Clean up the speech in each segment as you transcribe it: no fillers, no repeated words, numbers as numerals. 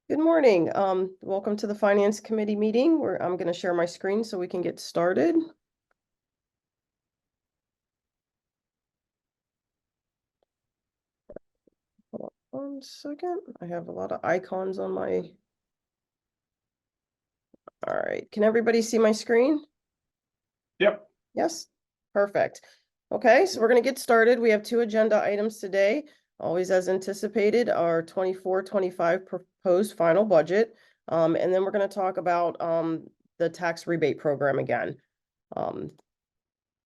Good morning. Welcome to the Finance Committee meeting where I'm going to share my screen so we can get started. Hold on 1 second. I have a lot of icons on my. All right. Can everybody see my screen? Yep. Yes? Perfect. Okay, so we're going to get started. We have 2 agenda items today. Always as anticipated, our 24-25 proposed final budget. And then we're going to talk about the tax rebate program again.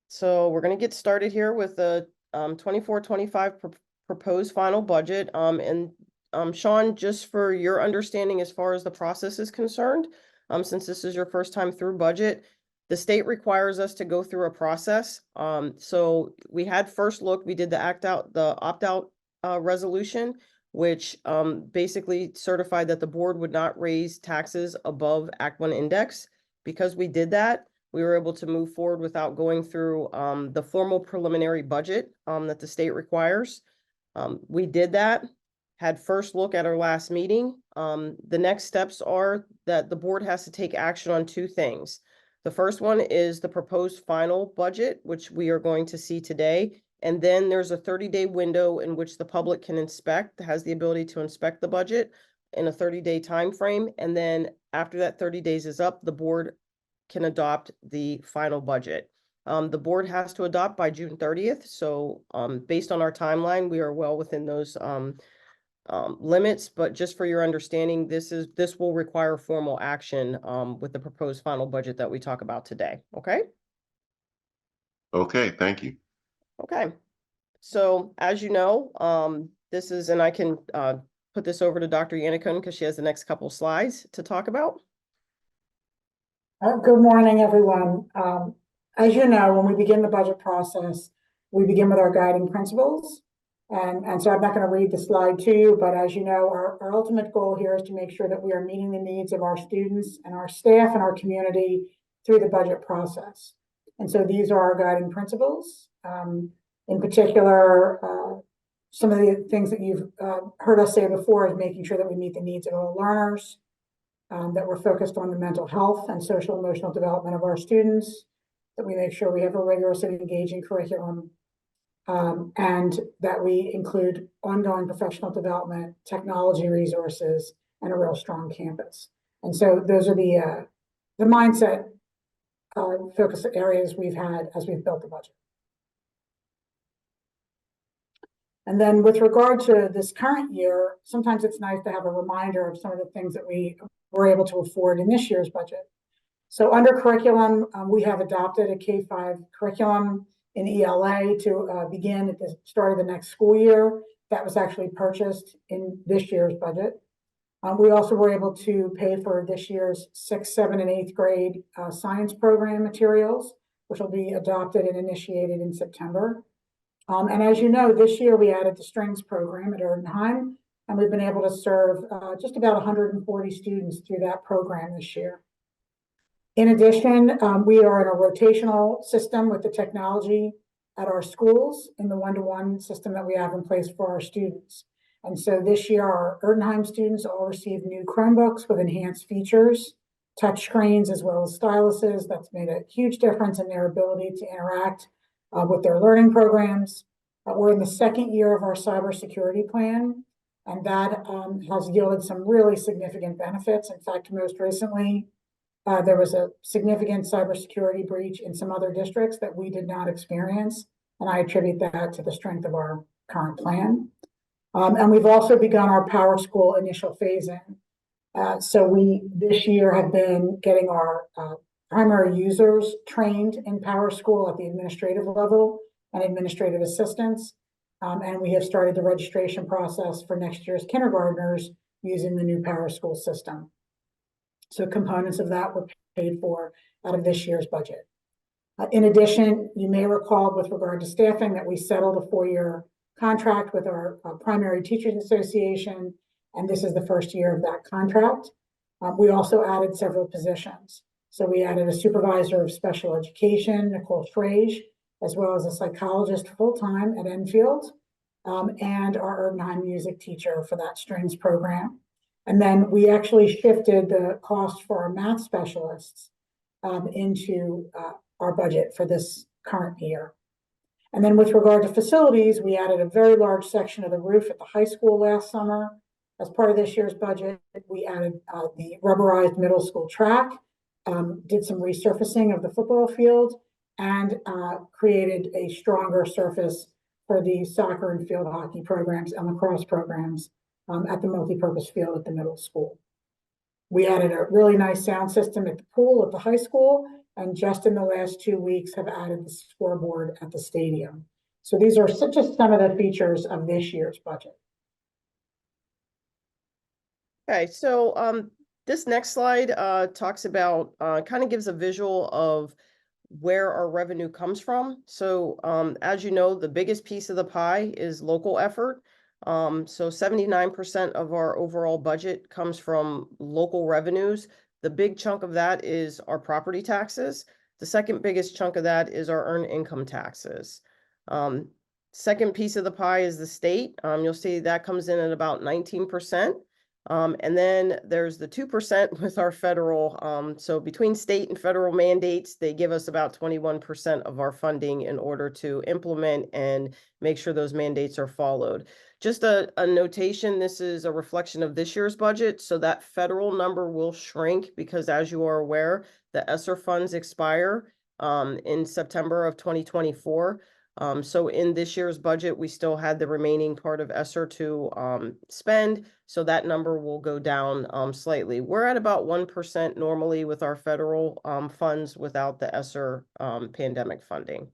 So we're going to get started here with the 24-25 proposed final budget. Sean, just for your understanding as far as the process is concerned, since this is your first time through budget, the state requires us to go through a process. So we had first look, we did the opt-out resolution, which basically certified that the board would not raise taxes above Act 1 index. Because we did that, we were able to move forward without going through the formal preliminary budget that the state requires. We did that, had first look at our last meeting. The next steps are that the board has to take action on 2 things. The first one is the proposed final budget, which we are going to see today. And then there's a 30-day window in which the public can has the ability to inspect the budget in a 30-day time frame. And then after that 30 days is up, the board can adopt the final budget. The board has to adopt by June 30th. So based on our timeline, we are well within those limits. But just for your understanding, this will require formal action with the proposed final budget that we talk about today. Okay? Okay, thank you. Okay. So as you know, this is, and I can put this over to Dr. Yannicone because she has the next couple slides to talk about. Good morning, everyone. As you know, when we begin the budget process, we begin with our guiding principles. And so I'm not going to read the slide to you, but as you know, our ultimate goal here is to make sure that we are meeting the needs of our students and our staff and our community through the budget process. And so these are our guiding principles. In particular, some of the things that you've heard us say before is making sure that we meet the needs of all learners, that we're focused on the mental health and social emotional development of our students, that we make sure we have a rigorous and engaging curriculum, and that we include ongoing professional development, technology resources, and a real strong campus. And so those are the mindset focus areas we've had as we've built the budget. And then with regard to this current year, sometimes it's nice to have a reminder of some of the things that we were able to afford in this year's budget. So under curriculum, we have adopted a K-5 curriculum in ELA to begin at the start of the next school year. That was actually purchased in this year's budget. We also were able to pay for this year's 6th, 7th, and 8th grade science program materials, which will be adopted and initiated in September. And as you know, this year we added the strings program at Erdenheim, and we've been able to serve just about 140 students through that program this year. In addition, we are in a rotational system with the technology at our schools in the one-to-one system that we have in place for our students. And so this year, our Erdenheim students all received new Chromebooks with enhanced features, touch screens, as well as styluses. That's made a huge difference in their ability to interact with their learning programs. We're in the 2nd year of our cybersecurity plan, and that has yielded some really significant benefits. In fact, most recently, there was a significant cybersecurity breach in some other districts that we did not experience, and I attribute that to the strength of our current plan. And we've also begun our Power School initial phase-in. So we, this year, have been getting our primary users trained in Power School at the administrative level and administrative assistants. And we have started the registration process for next year's kindergartners using the new Power School system. So components of that were paid for out of this year's budget. In addition, you may recall with regard to staffing that we settled a 4-year contract with our primary teachers association, and this is the first year of that contract. We also added several positions. So we added a supervisor of special education, Nicole Frage, as well as a psychologist full-time at Enfield, and our Erdenheim music teacher for that strings program. And then we actually shifted the cost for our math specialists into our budget for this current year. And then with regard to facilities, we added a very large section of the roof at the high school last summer. As part of this year's budget, we added the rubberized middle school track, did some resurfacing of the football field, and created a stronger surface for the soccer and field hockey programs and lacrosse programs at the multipurpose field at the middle school. We added a really nice sound system at the pool at the high school, and just in the last 2 weeks have added the scoreboard at the stadium. So these are just some of the features of this year's budget. Okay, so this next slide talks about kind of gives a visual of where our revenue comes from. So as you know, the biggest piece of the pie is local effort. So 79% of our overall budget comes from local revenues. The big chunk of that is our property taxes. The second biggest chunk of that is our earned income taxes. Second piece of the pie is the state. You'll see that comes in at about 19%. And then there's the 2% with our federal. So between state and federal mandates, they give us about 21% of our funding in order to implement and make sure those mandates are followed. Just a notation, this is a reflection of this year's budget. So that federal number will shrink because, as you are aware, the ESSER funds expire in September of 2024. So in this year's budget, we still had the remaining part of ESSER to spend. So that number will go down slightly. We're at about 1% normally with our federal funds without the ESSER pandemic funding.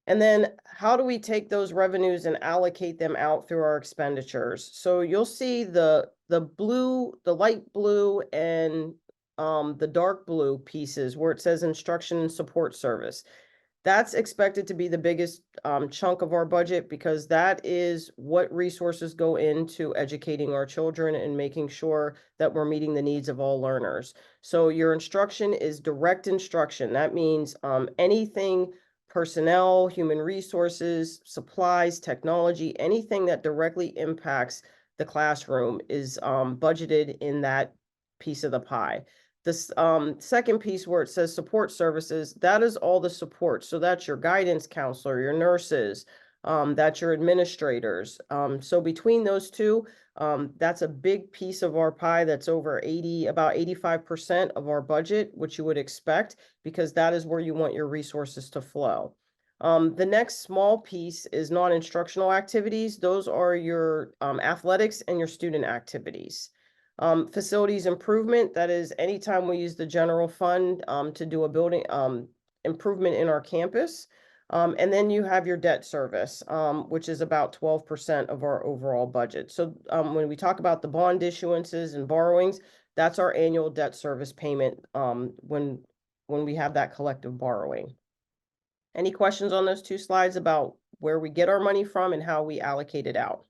And then how do we take those revenues and allocate them out through our expenditures? So you'll see the blue, the light blue, and the dark blue pieces where it says instruction and support service. That's expected to be the biggest chunk of our budget because that is what resources go into educating our children and making sure that we're meeting the needs of all learners. So your instruction is direct instruction. That means anything personnel, human resources, supplies, technology, anything that directly impacts the classroom is budgeted in that piece of the pie. This second piece where it says support services, that is all the support. So that's your guidance counselor, your nurses, that's your administrators. So between those two, that's a big piece of our pie. That's over about 85% of our budget, which you would expect, because that is where you want your resources to flow. The next small piece is non-instructional activities. Those are your athletics and your student activities. Facilities improvement, that is anytime we use the general fund to do a building improvement in our campus. And then you have your debt service, which is about 12% of our overall budget. So when we talk about the bond issuances and borrowings, that's our annual debt service payment when we have that collective borrowing. Any questions on those two slides about where we get our money from and how we allocate it out?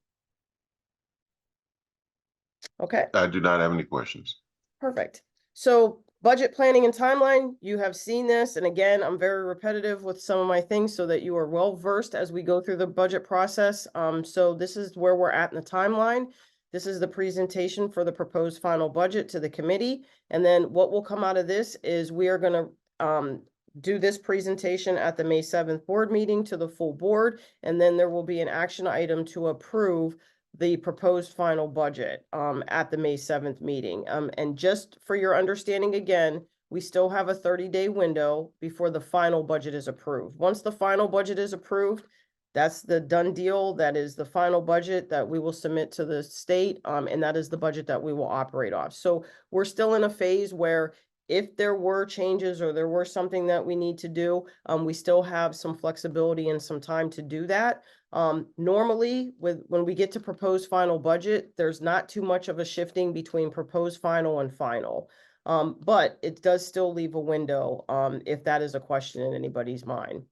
Okay. I do not have any questions. Perfect. So budget planning and timeline, you have seen this. And again, I'm very repetitive with some of my things so that you are well versed as we go through the budget process. So this is where we're at in the timeline. This is the presentation for the proposed final budget to the committee. And then what will come out of this is we are going to do this presentation at the May 7th board meeting to the full board. And then there will be an action item to approve the proposed final budget at the May 7th meeting. And just for your understanding, again, we still have a 30-day window before the final budget is approved. Once the final budget is approved, that's the done deal. That is the final budget that we will submit to the state, and that is the budget that we will operate off. So we're still in a phase where if there were changes or there were something that we need to do, we still have some flexibility and some time to do that. Normally, when we get to proposed final budget, there's not too much of a shifting between proposed final and final. But it does still leave a window if that is a question in anybody's mind.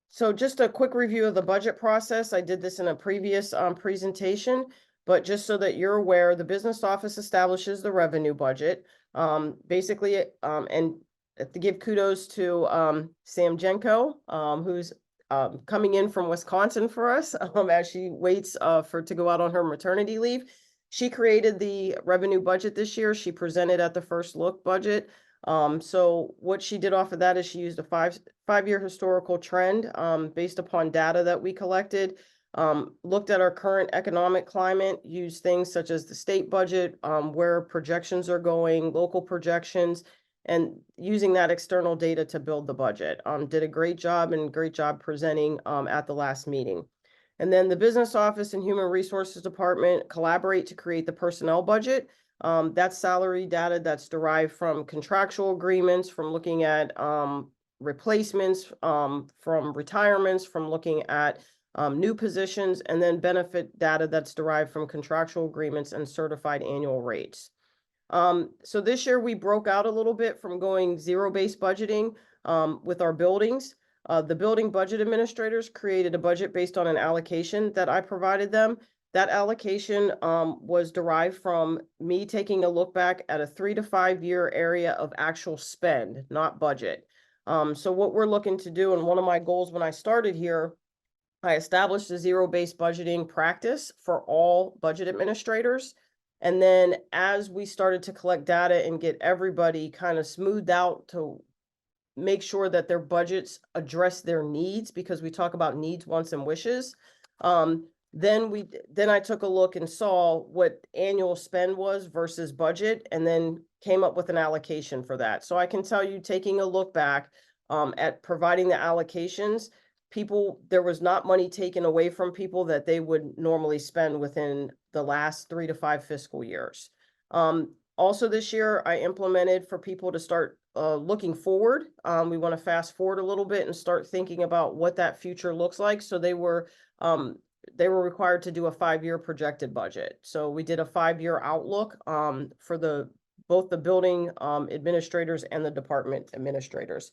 So just a quick review of the budget process. I did this in a previous presentation, but just so that you're aware, the business office establishes the revenue budget. Basically, and to give kudos to Sam Jenko, who's coming in from Wisconsin for us, as she waits, to go out on her maternity leave. She created the revenue budget this year. She presented at the first look budget. So what she did off of that is she used a five-year historical trend, based upon data that we collected, looked at our current economic climate, used things such as the state budget, where projections are going, local projections, and using that external data to build the budget. Did a great job presenting, at the last meeting. And then the business office and human resources department collaborate to create the personnel budget. That's salary data that's derived from contractual agreements, from looking at replacements, from retirements, from looking at new positions, and then benefit data that's derived from contractual agreements and certified annual rates. So this year we broke out a little bit from going zero-based budgeting with our buildings. The building budget administrators created a budget based on an allocation that I provided them. That allocation was derived from me taking a look back at a 3 to 5 year area of actual spend, not budget. So what we're looking to do, and one of my goals when I started here, I established a zero-based budgeting practice for all budget administrators. And then as we started to collect data and get everybody kind of smoothed out to make sure that their budgets address their needs, because we talk about needs, wants, and wishes. Then I took a look and saw what annual spend was versus budget, and then came up with an allocation for that. So I can tell you, taking a look back at providing the allocations, there was not money taken away from people that they would normally spend within the last 3 to 5 fiscal years. Also this year, I implemented for people to start looking forward. We want to fast forward a little bit and start thinking about what that future looks like. So they were required to do a 5-year projected budget. So we did a 5-year outlook for both the building administrators and the department administrators.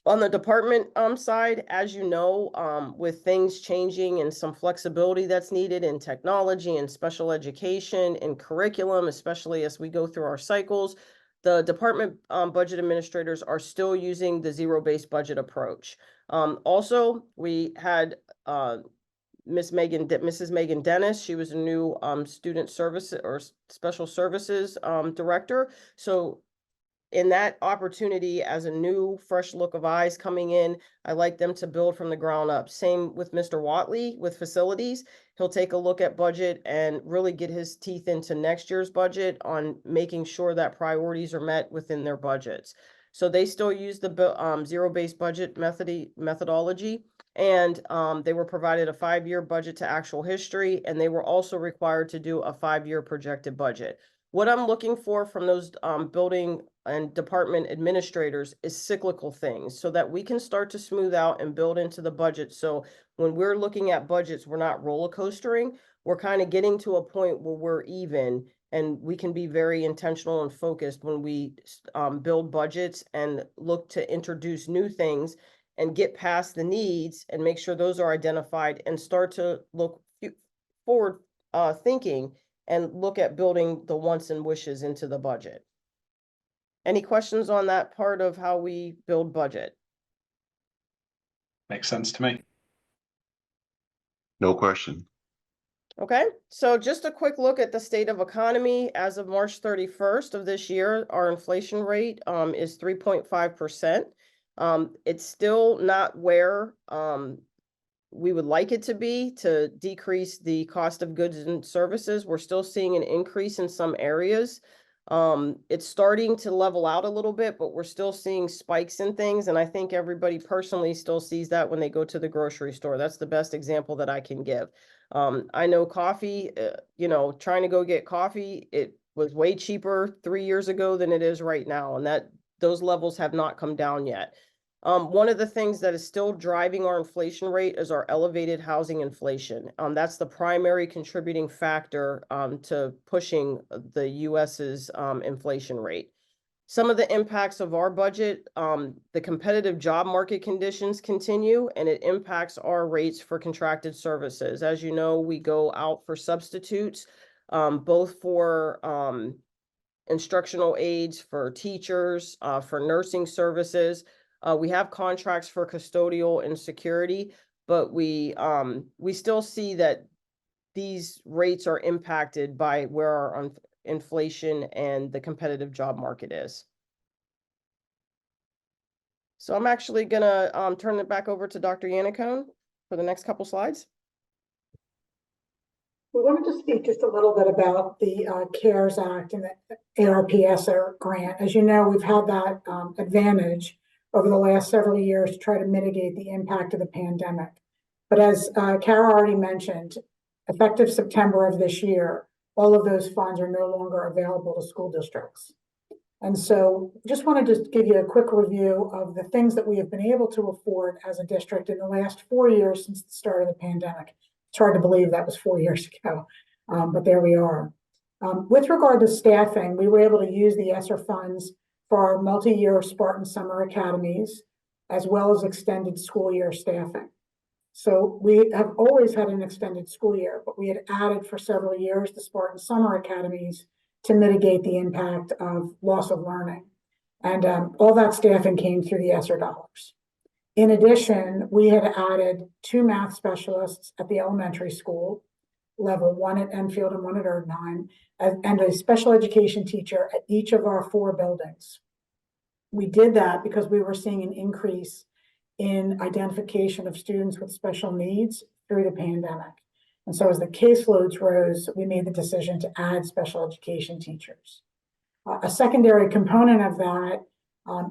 On the department side, as you know, with things changing and some flexibility that's needed in technology and special education and curriculum, especially as we go through our cycles, the department budget administrators are still using the zero-based budget approach. Also, we had Mrs. Megan Dennis. She was a new student service or special services director. So in that opportunity, as a new fresh look of eyes coming in, I like them to build from the ground up. Same with Mr. Watley with facilities. He'll take a look at budget and really get his teeth into next year's budget on making sure that priorities are met within their budgets. So they still use the zero-based budget methodology, and they were provided a 5-year budget to actual history, and they were also required to do a 5-year projected budget. What I'm looking for from those building and department administrators is cyclical things, so that we can start to smooth out and build into the budget. So when we're looking at budgets, we're not roller coastering. We're kind of getting to a point where we're even, and we can be very intentional and focused when we build budgets and look to introduce new things and get past the needs and make sure those are identified and start to look forward thinking and look at building the wants and wishes into the budget. Any questions on that part of how we build budget? Makes sense to me. No question. Okay, so just a quick look at the state of economy. As of March 31st of this year, our inflation rate is 3.5%. It's still not where we would like it to be to decrease the cost of goods and services. We're still seeing an increase in some areas. It's starting to level out a little bit, but we're still seeing spikes in things. And I think everybody personally still sees that when they go to the grocery store. That's the best example that I can give. I know coffee, trying to go get coffee, it was way cheaper 3 years ago than it is right now. And those levels have not come down yet. One of the things that is still driving our inflation rate is our elevated housing inflation. That's the primary contributing factor to pushing the US's inflation rate. Some of the impacts of our budget, the competitive job market conditions continue, and it impacts our rates for contracted services. As you know, we go out for substitutes, both for instructional aides, for teachers, for nursing services. We have contracts for custodial and security, but we still see that these rates are impacted by where our inflation and the competitive job market is. So I'm actually gonna turn it back over to Dr. Yannicone for the next couple slides. We wanted to speak just a little bit about the CARES Act and the ARPS grant. As you know, we've had that advantage over the last several years to try to mitigate the impact of the pandemic. But as Kara already mentioned, effective September of this year, all of those funds are no longer available to school districts. And so just wanted to give you a quick review of the things that we have been able to afford as a district in the last 4 years since the start of the pandemic. It's hard to believe that was 4 years ago, but there we are. With regard to staffing, we were able to use the ESSER funds for our multi-year Spartan Summer Academies, as well as extended school year staffing. So we have always had an extended school year, but we had added for several years the Spartan Summer Academies to mitigate the impact of loss of learning. And all that staffing came through the ESSER dollars. In addition, we had added 2 math specialists at the elementary school, level 1 at Enfield and 1 at Erdheim, and a special education teacher at each of our 4 buildings. We did that because we were seeing an increase in identification of students with special needs through the pandemic. And so as the caseloads rose, we made the decision to add special education teachers. A secondary component of that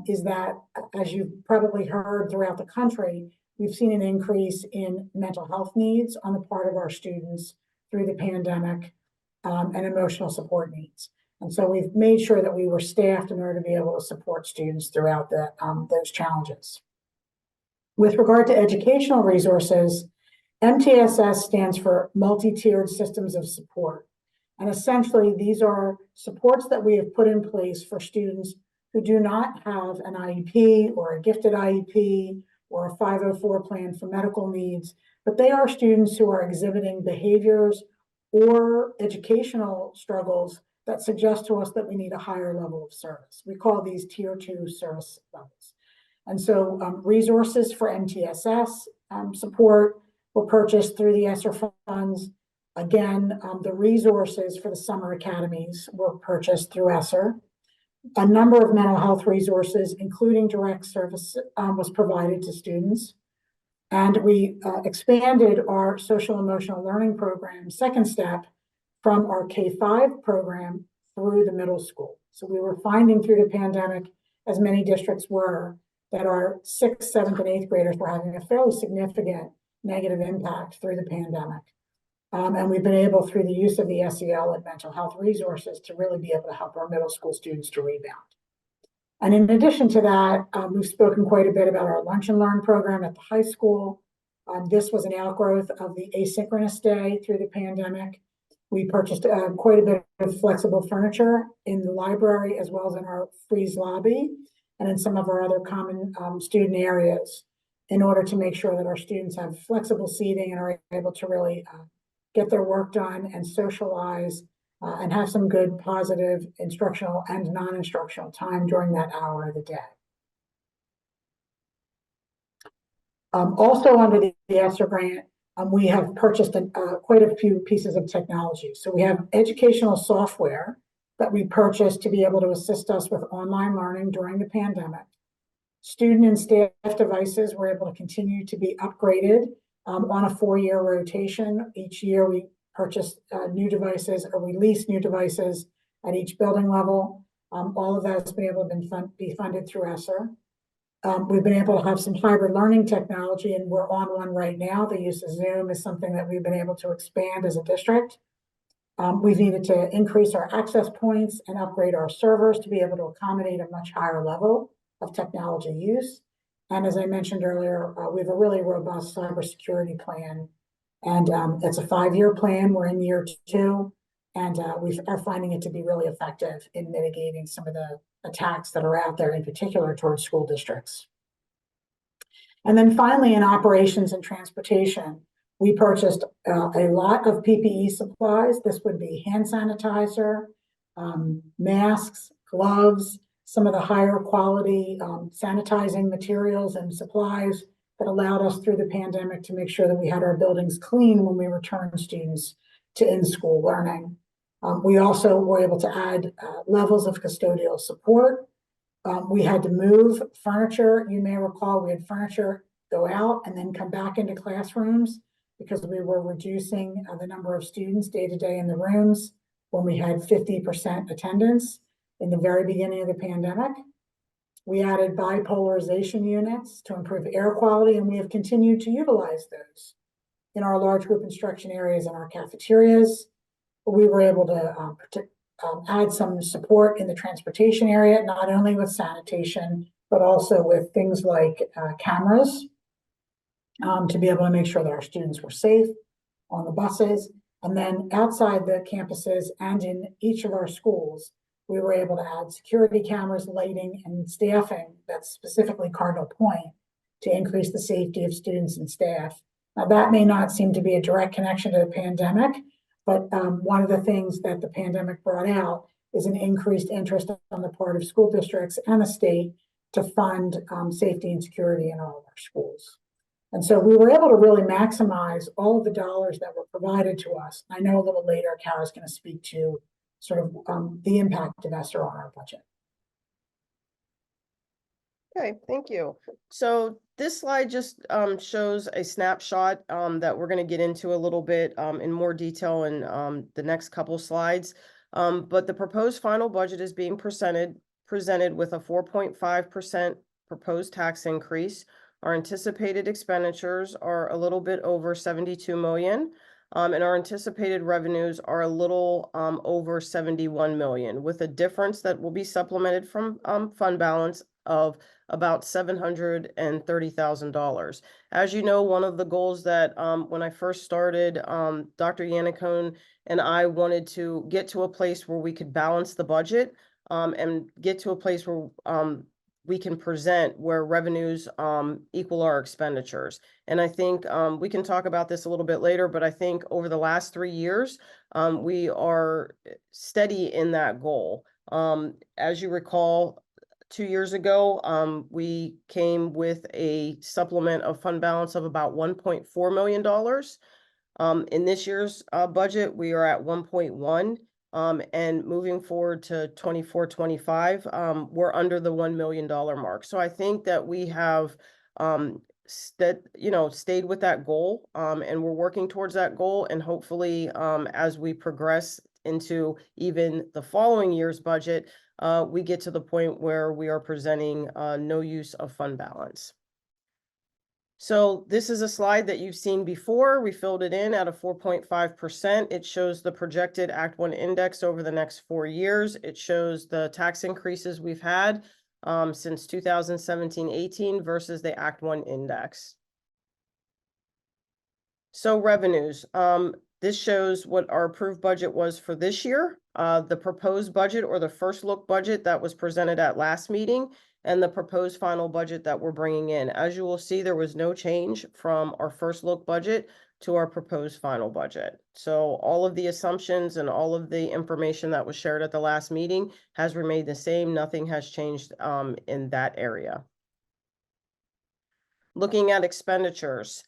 is that, as you've probably heard throughout the country, we've seen an increase in mental health needs on the part of our students through the pandemic, and emotional support needs. And so we've made sure that we were staffed in order to be able to support students throughout those challenges. With regard to educational resources, MTSS stands for Multi-Tiered Systems of Support. And essentially, these are supports that we have put in place for students who do not have an IEP or a gifted IEP or a 504 plan for medical needs, but they are students who are exhibiting behaviors or educational struggles that suggest to us that we need a higher level of service. We call these Tier 2 service levels. And so resources for MTSS support were purchased through the ESSER funds. Again, the resources for the summer academies were purchased through ESSER. A number of mental health resources, including direct service, was provided to students. And we expanded our social emotional learning program, second step, from our K-5 program through the middle school. So we were finding through the pandemic, as many districts were, that our 6th, 7th, and 8th graders were having a fairly significant negative impact through the pandemic. And we've been able, through the use of the SEL and mental health resources, to really be able to help our middle school students to rebound. And in addition to that, we've spoken quite a bit about our Lunch and Learn program at the high school. This was an outgrowth of the asynchronous day through the pandemic. We purchased quite a bit of flexible furniture in the library, as well as in our freeze lobby and in some of our other common student areas, in order to make sure that our students have flexible seating and are able to really get their work done and socialize and have some good positive instructional and non-instructional time during that hour of the day. Also under the ESSER grant, we have purchased quite a few pieces of technology. So we have educational software that we purchased to be able to assist us with online learning during the pandemic. Student and staff devices were able to continue to be upgraded on a 4-year rotation. Each year we purchase new devices or release new devices at each building level. All of that has been able to be funded through ESSER. We've been able to have some hybrid learning technology, and we're on one right now. The use of Zoom is something that we've been able to expand as a district. We've needed to increase our access points and upgrade our servers to be able to accommodate a much higher level of technology use. And as I mentioned earlier, we have a really robust cybersecurity plan, and it's a 5-year plan. We're in year 2, and we are finding it to be really effective in mitigating some of the attacks that are out there, in particular towards school districts. And then finally, in operations and transportation, we purchased a lot of PPE supplies. This would be hand sanitizer, masks, gloves, some of the higher quality sanitizing materials and supplies that allowed us through the pandemic to make sure that we had our buildings clean when we returned students to in-school learning. We also were able to add levels of custodial support. We had to move furniture. You may recall we had furniture go out and then come back into classrooms because we were reducing the number of students day to day in the rooms when we had 50% attendance in the very beginning of the pandemic. We added bipolarization units to improve air quality, and we have continued to utilize those in our large group instruction areas and our cafeterias. We were able to add some support in the transportation area, not only with sanitation, but also with things like cameras to be able to make sure that our students were safe on the buses. And then outside the campuses and in each of our schools, we were able to add security cameras, lighting, and staffing that's specifically Cardinal Point to increase the safety of students and staff. Now, that may not seem to be a direct connection to the pandemic, but one of the things that the pandemic brought out is an increased interest on the part of school districts and the state to fund safety and security in all of our schools. And so we were able to really maximize all of the dollars that were provided to us. I know a little later, Kara's going to speak to sort of the impact of ESSER on our budget. Okay, thank you. So this slide just shows a snapshot that we're going to get into a little bit in more detail in the next couple slides. But the proposed final budget is being presented with a 4.5% proposed tax increase. Our anticipated expenditures are a little bit over 72 million. And our anticipated revenues are a little over 71 million, with a difference that will be supplemented from fund balance of about $730,000. As you know, one of the goals that when I first started, Dr. Yannicone and I wanted to get to a place where we could balance the budget and get to a place where we can present where revenues equal our expenditures. And I think we can talk about this a little bit later, but I think over the last 3 years, we are steady in that goal. As you recall, 2 years ago, we came with a supplement of fund balance of about $1.4 million. In this year's budget, we are at 1.1. And moving forward to 24-25, we're under the $1 million mark. So I think that we have stayed with that goal, and we're working towards that goal. And hopefully, as we progress into even the following year's budget, we get to the point where we are presenting no use of fund balance. So this is a slide that you've seen before. We filled it in at a 4.5%. It shows the projected Act 1 index over the next 4 years. It shows the tax increases we've had since 2017-18 versus the Act 1 index. So revenues. This shows what our approved budget was for this year, the proposed budget or the first look budget that was presented at last meeting, and the proposed final budget that we're bringing in. As you will see, there was no change from our first look budget to our proposed final budget. So all of the assumptions and all of the information that was shared at the last meeting has remained the same. Nothing has changed in that area. Looking at expenditures.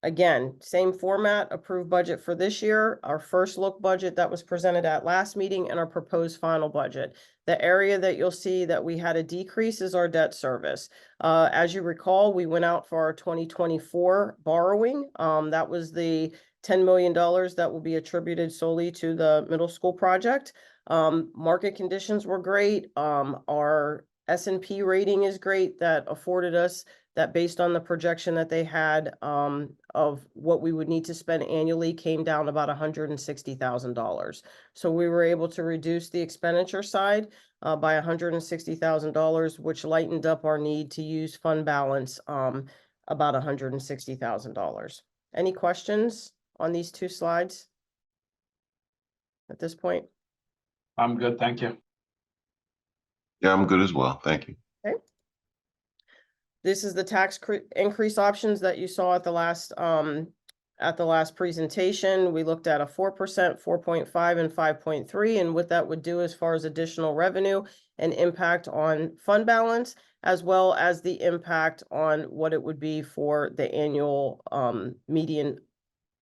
Again, same format, approved budget for this year, our first look budget that was presented at last meeting, and our proposed final budget. The area that you'll see that we had a decrease is our debt service. As you recall, we went out for our 2024 borrowing. That was the $10 million that will be attributed solely to the middle school project. Market conditions were great. Our S&P rating is great. That afforded us that, based on the projection that they had of what we would need to spend annually, came down about $160,000. So we were able to reduce the expenditure side by $160,000, which lightened up our need to use fund balance about $160,000. Any questions on these two slides at this point? I'm good, thank you. Yeah, I'm good as well. Thank you. Okay. This is the tax increase options that you saw at the last at the last presentation, we looked at a 4%, 4.5, and 5.3, and what that would do as far as additional revenue and impact on fund balance, as well as the impact on what it would be for the annual median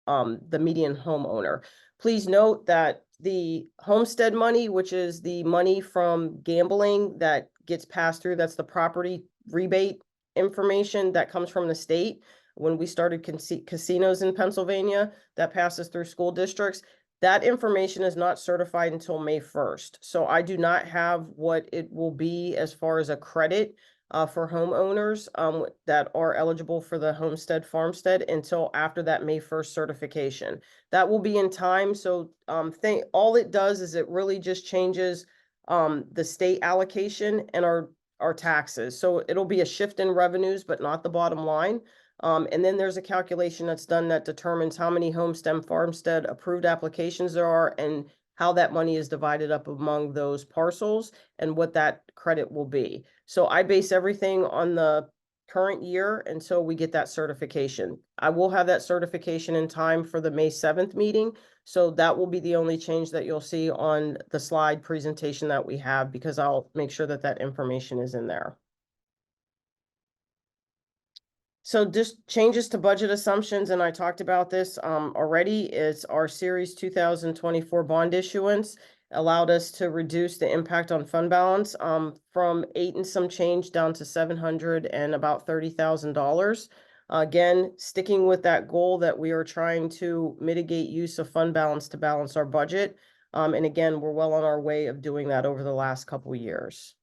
homeowner. Please note that the homestead money, which is the money from gambling that gets passed through, that's the property rebate information that comes from the state. When we started casinos in Pennsylvania, that passes through school districts. That information is not certified until May 1st. So I do not have what it will be as far as a credit for homeowners that are eligible for the homestead farmstead until after that May 1st certification. That will be in time. So all it does is it really just changes the state allocation and our taxes. So it'll be a shift in revenues, but not the bottom line. And then there's a calculation that's done that determines how many homestead farmstead approved applications there are and how that money is divided up among those parcels and what that credit will be. So I base everything on the current year until we get that certification. I will have that certification in time for the May 7th meeting. So that will be the only change that you'll see on the slide presentation that we have, because I'll make sure that that information is in there. So just changes to budget assumptions, and I talked about this already, is our Series 2024 bond issuance allowed us to reduce the impact on fund balance from 8 and some change down to $700 and about $30,000. Again, sticking with that goal that we are trying to mitigate use of fund balance to balance our budget. And again, we're well on our way of doing that over the last couple of years.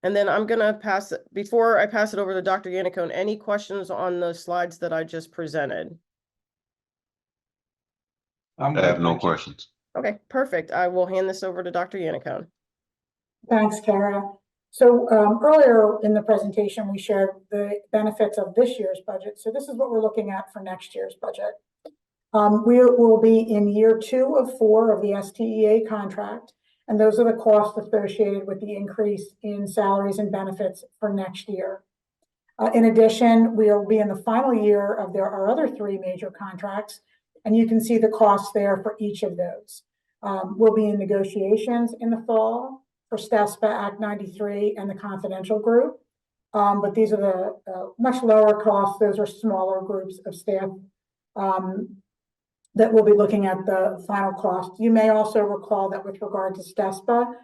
And then I'm going to pass it, before I pass it over to Dr. Yannicone, any questions on the slides that I just presented? I'm I good, have no thank you. questions. Okay, perfect. I will hand this over to Dr. Yannicone. Thanks, Kara. So earlier in the presentation, we shared the benefits of this year's budget. So this is what we're looking at for next year's budget. We will be in year 2 of 4 of the STEA contract, and those are the costs associated with the increase in salaries and benefits for next year. In addition, we will be in the final year of our other 3 major contracts, and you can see the costs there for each of those. We'll be in negotiations in the fall for SDST Act 93 and the confidential group. But these are the much lower costs. Those are smaller groups of staff that will be looking at the final cost. You may also recall that with regard to SDST,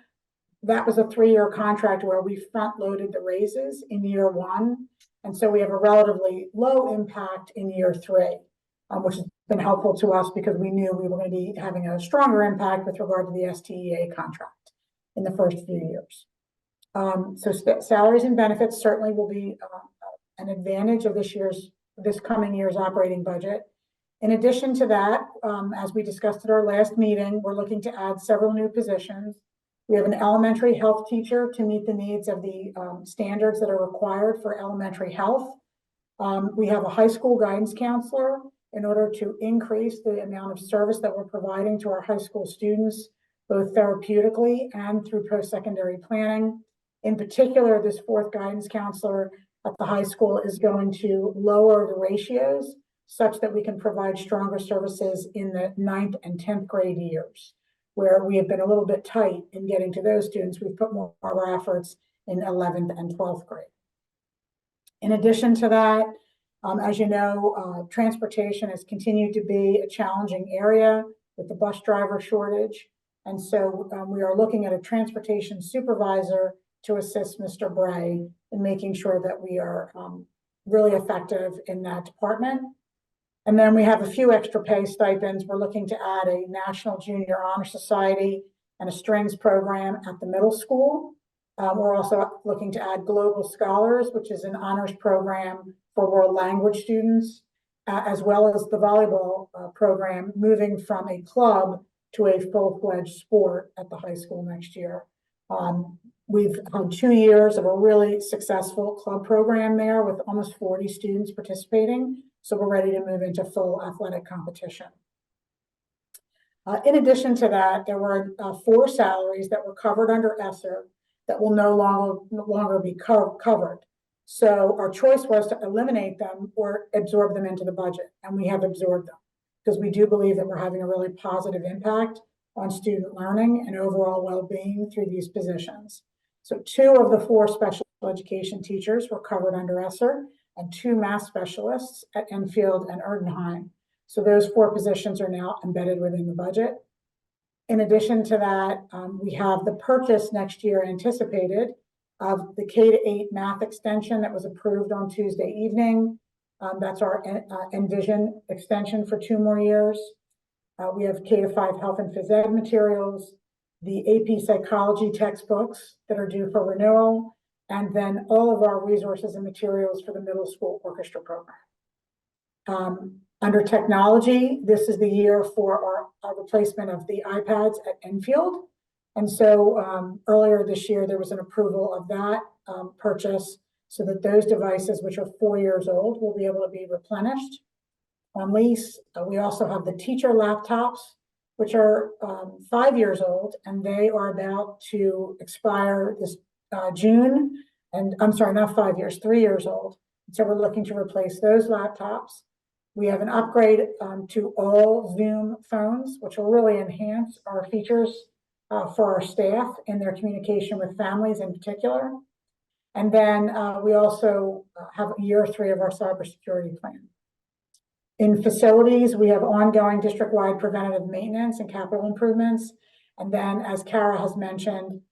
that was a 3-year contract where we front-loaded the raises in year 1. And so we have a relatively low impact in year 3, which has been helpful to us because we knew we were going to be having a stronger impact with regard to the STEA contract in the first few years. So salaries and benefits certainly will be an advantage of this coming year's operating budget. In addition to that, as we discussed at our last meeting, we're looking to add several new positions. We have an elementary health teacher to meet the needs of the standards that are required for elementary health. We have a high school guidance counselor in order to increase the amount of service that we're providing to our high school students, both therapeutically and through post-secondary planning. In particular, this 4th guidance counselor at the high school is going to lower the ratios such that we can provide stronger services in the 9th and 10th grade years, where we have been a little bit tight in getting to those students. We've put more of our efforts in 11th and 12th grade. In addition to that, as you know, transportation has continued to be a challenging area with the bus driver shortage. And so we are looking at a transportation supervisor to assist Mr. Bray in making sure that we are really effective in that department. And then we have a few extra pay stipends. We're looking to add a National Junior Honor Society and a strings program at the middle school. We're also looking to add Global Scholars, which is an honors program for world language students, as well as the volleyball program, moving from a club to a full-fledged sport at the high school next year. We've had 2 years of a really successful club program there with almost 40 students participating. So we're ready to move into full athletic competition. In addition to that, there were 4 salaries that were covered under ESSER that will no longer be covered. So our choice was to eliminate them or absorb them into the budget, and we have absorbed them because we do believe that we're having a really positive impact on student learning and overall well-being through these positions. So 2 of the 4 special education teachers were covered under ESSER, and 2 math specialists at Enfield and Erdenheim. So those 4 positions are now embedded within the budget. In addition to that, we have the purchase next year anticipated of the K-8 math extension that was approved on Tuesday evening. That's our Envision extension for 2 more years. We have K-5 health and phys ed materials, the AP psychology textbooks that are due for renewal, and then all of our resources and materials for the middle school orchestra program. Under technology, this is the year for our replacement of the iPads at Enfield. And so earlier this year, there was an approval of that purchase so that those devices, which are 4 years old, will be able to be replenished on lease. We also have the teacher laptops, which are 5 years old, and they are about to expire this June. And I'm sorry, not 5 years, 3 years old. So we're looking to replace those laptops. We have an upgrade to all Zoom phones, which will really enhance our features for our staff in their communication with families in particular. And then we also have year 3 of our cybersecurity plan. In facilities, we have ongoing district-wide preventative maintenance and capital improvements. And then, as Kara has mentioned,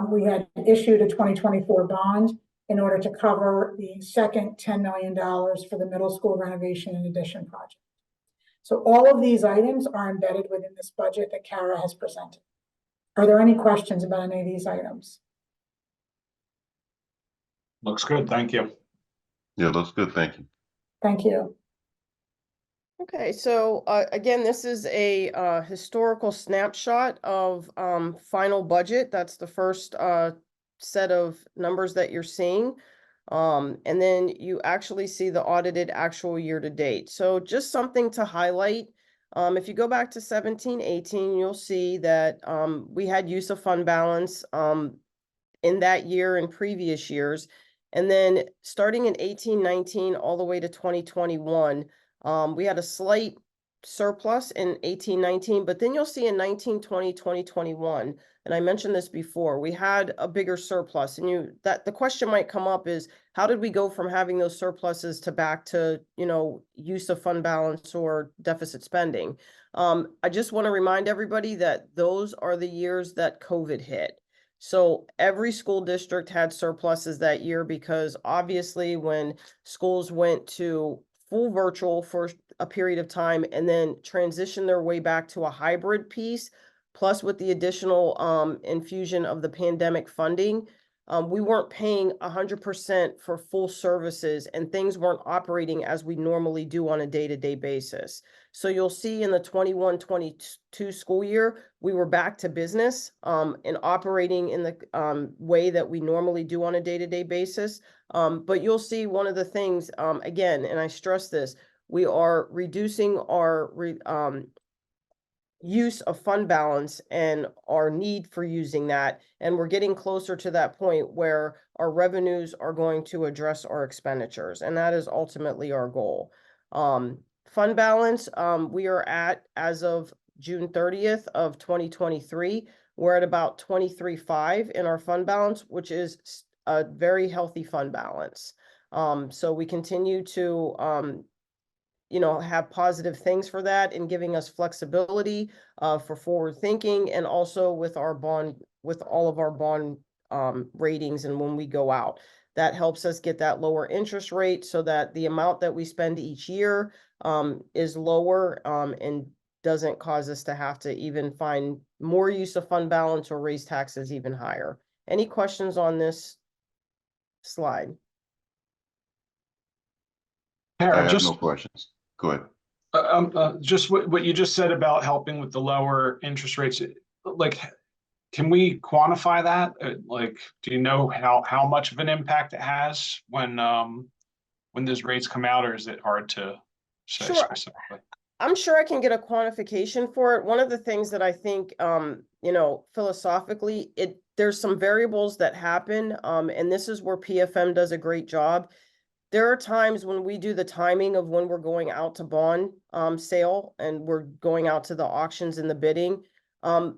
we had issued a 2024 bond in order to cover the second $10 million for the middle school renovation and addition project. So all of these items are embedded within this budget that Kara has presented. Are there any questions about any of these items? Looks good, thank you. Yeah, looks good. Thank you. Thank you. Okay, so again, this is a historical snapshot of final budget. That's the first set of numbers that you're seeing. And then you actually see the audited actual year to date. So just something to highlight. If you go back to 17-18, you'll see that we had use of fund balance in that year and previous years. And then starting in 18-19 all the way to 2021, we had a slight surplus in 18-19, but then you'll see in 19-20, 20-21, and I mentioned this before, we had a bigger surplus. And the question might come up is, how did we go from having those surpluses to back to, use of fund balance or deficit spending? I just want to remind everybody that those are the years that COVID hit. So every school district had surpluses that year because obviously when schools went to full virtual for a period of time and then transition their way back to a hybrid piece, plus with the additional infusion of the pandemic funding, we weren't paying 100% for full services and things weren't operating as we normally do on a day-to-day basis. So you'll see in the 21-22 school year, we were back to business and operating in the way that we normally do on a day-to-day basis. But you'll see one of the things, again, and I stress this, we are reducing our use of fund balance and our need for using that. And we're getting closer to that point where our revenues are going to address our expenditures. And that is ultimately our goal. Fund balance, we are at, as of June 30th of 2023, we're at about 23.5 in our fund balance, which is a very healthy fund balance. So we continue to have positive things for that and giving us flexibility for forward thinking, and also with our bond, with all of our bond ratings. And when we go out, that helps us get that lower interest rate so that the amount that we spend each year is lower and doesn't cause us to have to even find more use of fund balance or raise taxes even higher. Any questions on this slide? I Kara, have just no questions. Go ahead. just what you just said about helping with the lower interest rates, like, can we quantify that? Like, do you know how much of an impact it has when those rates come out, or is it hard to say Sure. specifically? I'm sure I can get a quantification for it. One of the things that I think, philosophically, it there's some variables that happen, and this is where PFM does a great job. There are times when we do the timing of when we're going out to bond sale and we're going out to the auctions and the bidding.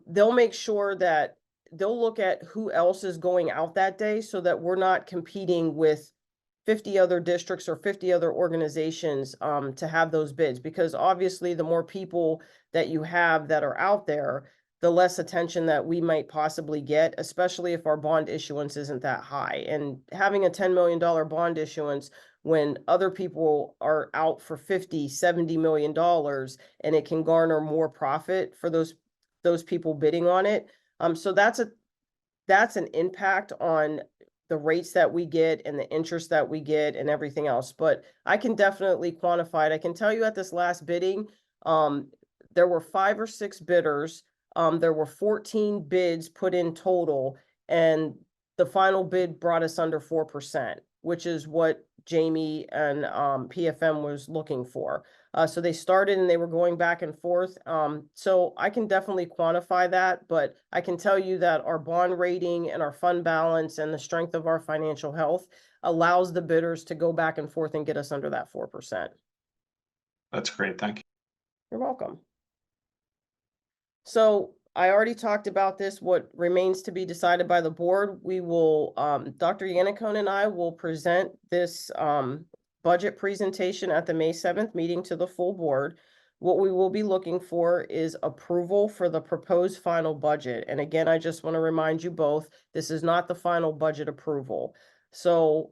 They'll make sure that they'll look at who else is going out that day so that we're not competing with 50 other districts or 50 other organizations to have those bids, because obviously the more people that you have that are out there, the less attention that we might possibly get, especially if our bond issuance isn't that high. And having a $10 million bond issuance when other people are out for 50, $70 million, and it can garner more profit for those people bidding on it. So that's an impact on the rates that we get and the interest that we get and everything else. But I can definitely quantify it. I can tell you at this last bidding, there were 5 or 6 bidders. There were 14 bids put in total, and the final bid brought us under 4%, which is what Jamie and PFM was looking for. So they started and they were going back and forth. So I can definitely quantify that, but I can tell you that our bond rating and our fund balance and the strength of our financial health allows the bidders to go back and forth and get us under that 4%. That's great. Thank you. You're welcome. So I already talked about this, what remains to be decided by the board. We will, Dr. Yannicone and I will present this budget presentation at the May 7th meeting to the full board. What we will be looking for is approval for the proposed final budget. And again, I just want to remind you both, this is not the final budget approval. So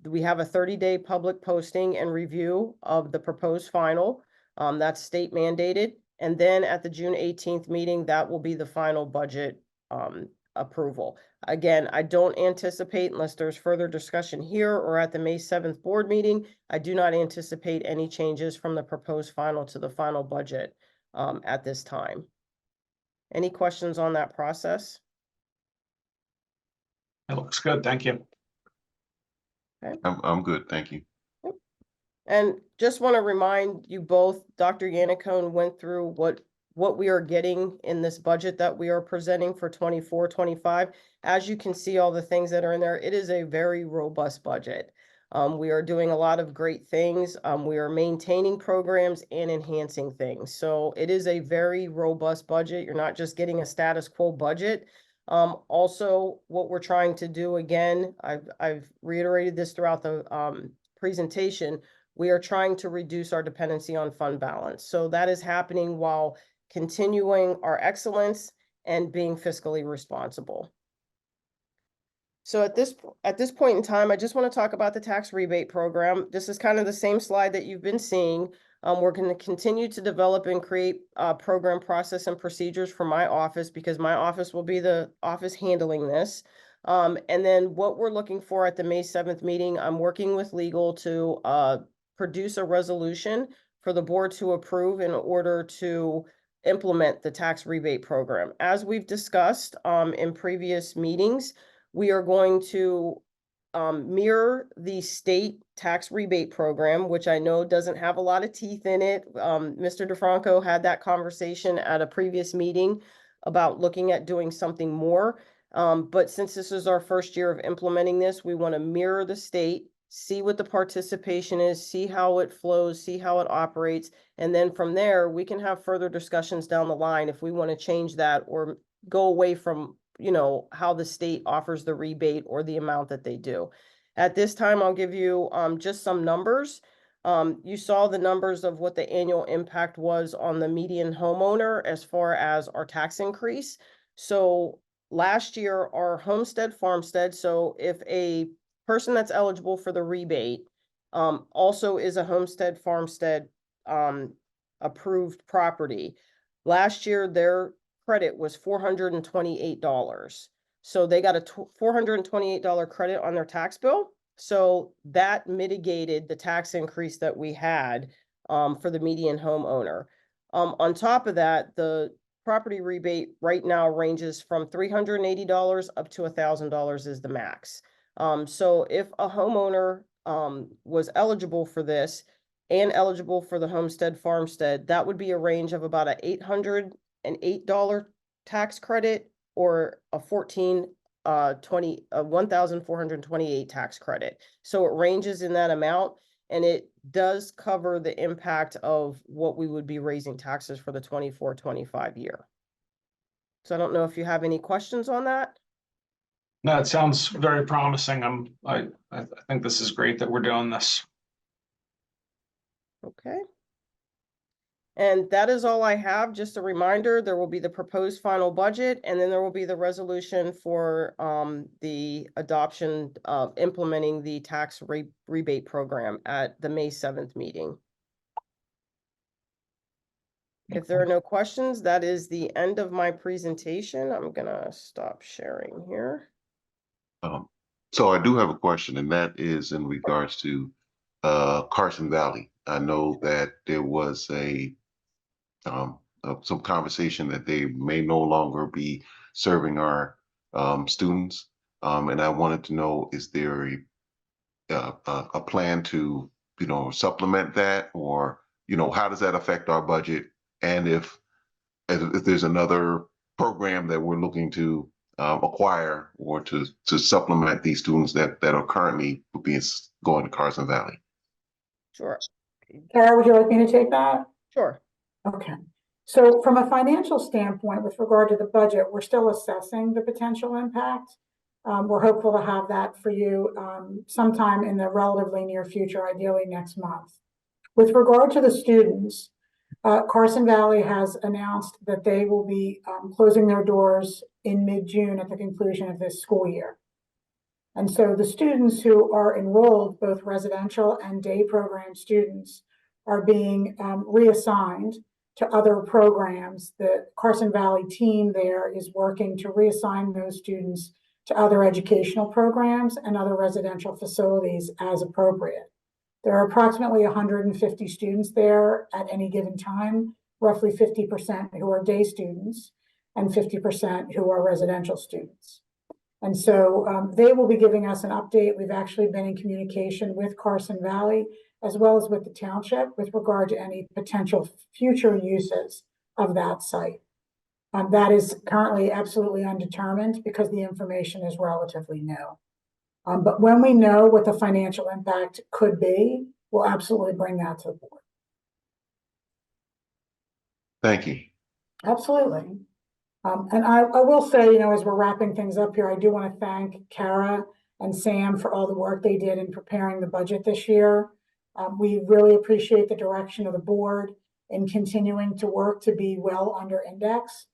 we have a 30-day public posting and review of the proposed final. That's state mandated. And then at the June 18th meeting, that will be the final budget approval. Again, I don't anticipate, unless there's further discussion here or at the May 7th board meeting, I do not anticipate any changes from the proposed final to the final budget at this time. Any questions on that process? It looks good. Thank you. I'm good, thank you. And just want to remind you both, Dr. Yannicone went through what we are getting in this budget that we are presenting for 24-25. As you can see, all the things that are in there, it is a very robust budget. We are doing a lot of great things. We are maintaining programs and enhancing things. So it is a very robust budget. You're not just getting a status quo budget. Also, what we're trying to do, again, I've reiterated this throughout the presentation, we are trying to reduce our dependency on fund balance. So that is happening while continuing our excellence and being fiscally responsible. So at this point in time, I just want to talk about the tax rebate program. This is kind of the same slide that you've been seeing. We're going to continue to develop and create program process and procedures for my office, because my office will be the office handling this. And then what we're looking for at the May 7th meeting, I'm working with legal to produce a resolution for the board to approve in order to implement the tax rebate program. As we've discussed in previous meetings, we are going to mirror the state tax rebate program, which I know doesn't have a lot of teeth in it. Mr. DeFranco had that conversation at a previous meeting about looking at doing something more. But since this is our first year of implementing this, we want to mirror the state, see what the participation is, see how it flows, see how it operates. And then from there, we can have further discussions down the line if we want to change that or go away from, you know, how the state offers the rebate or the amount that they do. At this time, I'll give you just some numbers. You saw the numbers of what the annual impact was on the median homeowner as far as our tax increase. So last year, our homestead farmstead, so if a person that's eligible for the rebate also is a homestead farmstead approved property, last year their credit was $428. So they got a $428 credit on their tax bill. So that mitigated the tax increase that we had for the median homeowner. On top of that, the property rebate right now ranges from $380 up to $1,000 is the max. So if a homeowner was eligible for this and eligible for the homestead farmstead, that would be a range of about a $808 tax credit or a $1,400 1,428 tax credit. So it ranges in that amount, and it does cover the impact of what we would be raising taxes for the 24-25 year. So I don't know if you have any questions on that. No, it sounds very promising. I think this is great that we're doing this. Okay. And that is all I have. Just a reminder, there will be the proposed final budget, and then there will be the resolution for the adoption of implementing the tax rebate program at the May 7th meeting. If there are no questions, that is the end of my presentation. I'm gonna stop sharing here. So I do have a question, and that is in regards to Carson Valley. I know that there was some conversation that they may no longer be serving our students, and I wanted to know, is there a plan to supplement that, or how does that affect our budget, and if there's another program that we're looking to acquire or to supplement these students that are currently going to Carson Valley. Sure. Kara, would you like me to take that? Sure. Okay. So from a financial standpoint, with regard to the budget, we're still assessing the potential impact. We're hopeful to have that for you sometime in the relatively near future, ideally next month. With regard to the students, Carson Valley has announced that they will be closing their doors in mid-June at the conclusion of this school year. And so the students who are enrolled, both residential and day program students, are being reassigned to other programs. The Carson Valley team there is working to reassign those students to other educational programs and other residential facilities as appropriate. There are approximately 150 students there at any given time, roughly 50% who are day students and 50% who are residential students. And so they will be giving us an update. We've actually been in communication with Carson Valley as well as with the township with regard to any potential future uses of that site. That is currently absolutely undetermined because the information is relatively new. But when we know what the financial impact could be, we'll absolutely bring that to the board. Thank you. Absolutely. And I will say, as we're wrapping things up here, I do want to thank Kara and Sam for all the work they did in preparing the budget this year. We really appreciate the direction of the board in continuing to work to be well under index.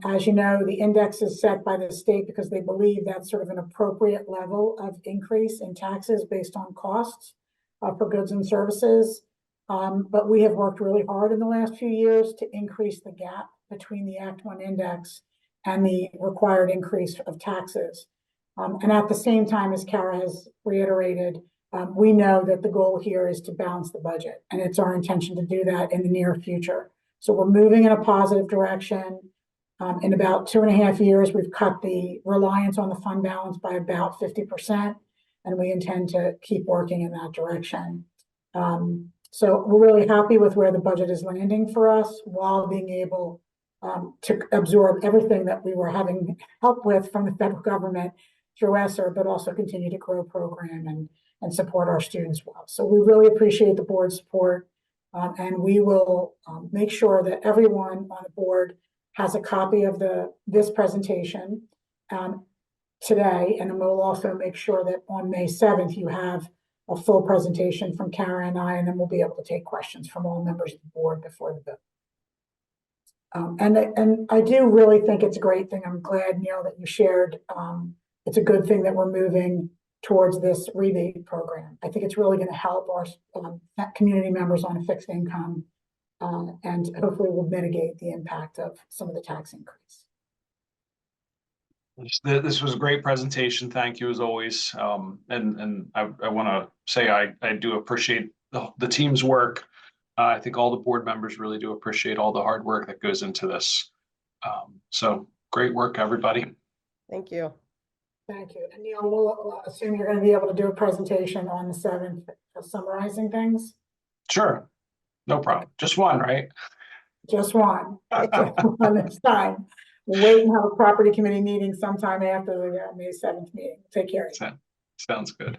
As you know, the index is set by the state because they believe that's sort of an appropriate level of increase in taxes based on costs for goods and services. But we have worked really hard in the last few years to increase the gap between the Act 1 index and the required increase of taxes. And at the same time, as Kara has reiterated, we know that the goal here is to balance the budget, and it's our intention to do that in the near future. So we're moving in a positive direction. In about 2.5 years, we've cut the reliance on the fund balance by about 50%, and we intend to keep working in that direction. So we're really happy with where the budget is landing for us while being able to absorb everything that we were having help with from the federal government through ESSER, but also continue to grow program and support our students well. So we really appreciate the board's support, and we will make sure that everyone on the board has a copy of this presentation today, and then we'll also make sure that on May 7th you have a full presentation from Kara and I, and then we'll be able to take questions from all members of the board before the vote. And I do really think it's a great thing. I'm glad, Neil, that you shared. It's a good thing that we're moving towards this rebate program. I think it's really going to help our community members on a fixed income, and hopefully will mitigate the impact of some of the tax increase. This was a great presentation. Thank you as always. And I want to say I do appreciate the team's work. I think all the board members really do appreciate all the hard work that goes into this. So great work, everybody. Thank you. Thank you. And Neil, we'll assume you're going to be able to do a presentation on the 7th, summarizing things. Sure. No problem. Just one, right? Just one. Just one this time. We'll wait and have a property committee meeting sometime after the May 7th meeting. Take care. Sounds good.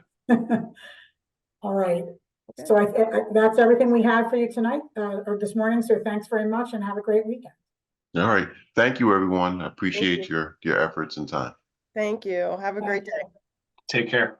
All right. So that's everything we have for you tonight or this morning. So thanks very much and have a great weekend. All right. Thank you, everyone. I Thank appreciate your efforts and time. Thank you. Have a great day. Take care.